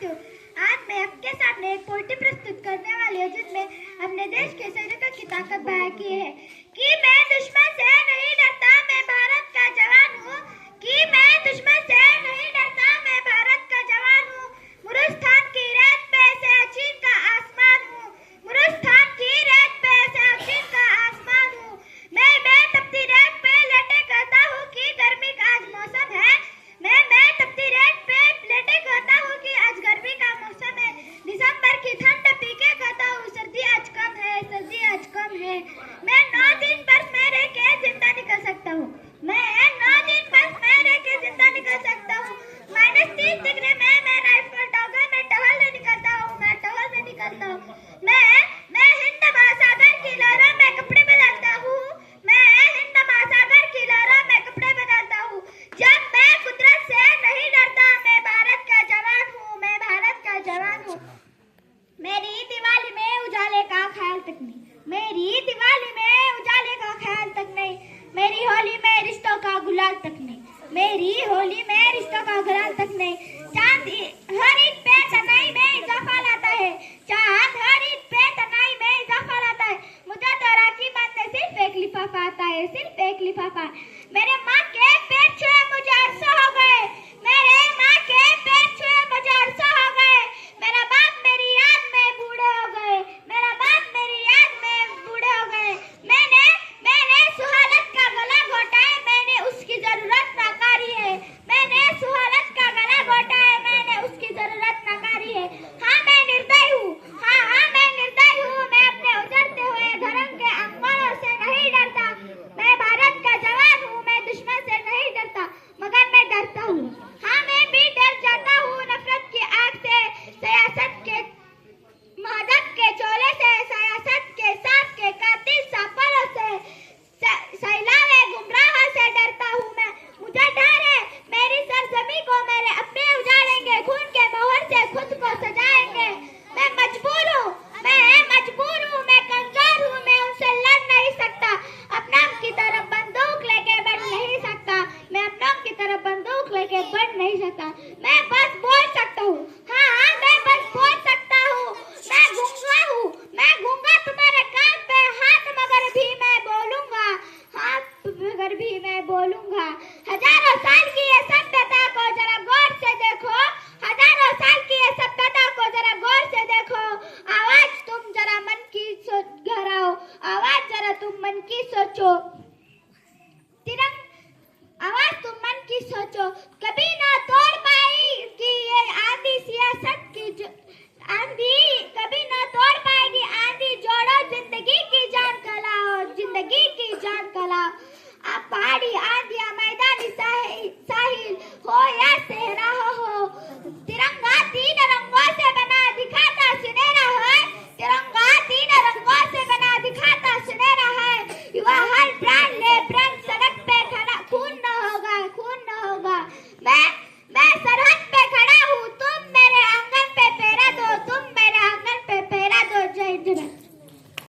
दोस्तों, आज मैं आपके सामने एक पोएट्री प्रस्तुत करने वाली हूँ जिसमें अपने देश के सैनिकों की ताकत बयां की है कि मैं दुश्मन से नहीं डरता, मैं भारत का जवान हूँ। कि मैं दुश्मन से नहीं डरता, मैं भारत का जवान हूँ। मुरुस्तान की रेत पे से चीन का आसमान हूँ। मुरुस्तान की रेत पे से चीन का आसमान हूँ। मैं तपती रेत पे लेटे कहता हूँ कि गर्मी का आज मौसम है। मैं तपती रेत पे लेटे कहता हूँ कि आज गर्मी का मौसम है। दिसंबर की ठंड पी के कहता हूँ सर्दी आज कम है, सर्दी आज कम है। मैं 9 दिन बर्फ में रह के जिंदा निकल सकता हूँ। मैं 9 दिन बर्फ में रह के जिंदा निकल सकता हूँ। -30 डिग्री में मैं राइफल टांगा मैं टहलने निकलता हूँ, मैं टहलने निकलता हूँ। मैं हिंद महासागर की लहरों में कपड़े बदलता हूँ। मैं हिंद महासागर की लहरों में कपड़े बदलता हूँ। जब मैं कुदरत से नहीं डरता, मैं भारत का जवान हूँ, मैं भारत का जवान हूँ। मेरी दिवाली में उजाले का ख्याल तक नहीं, मेरी दिवाली में उजाले का ख्याल तक नहीं। मेरी होली में रिश्तों का गुलाल तक नहीं, मेरी होली में रिश्तों का गुलाल तक नहीं। चांद हर ईद पे तनाई में इजाफा लाता है, चांद हर ईद पे तनाई में इजाफा लाता है। मुझे तो राखी बांधने सिर्फ एक लिफाफा आता है, सिर्फ एक लिफाफा। मेरे माँ के पेट छुए मुझे अरसा हो गए,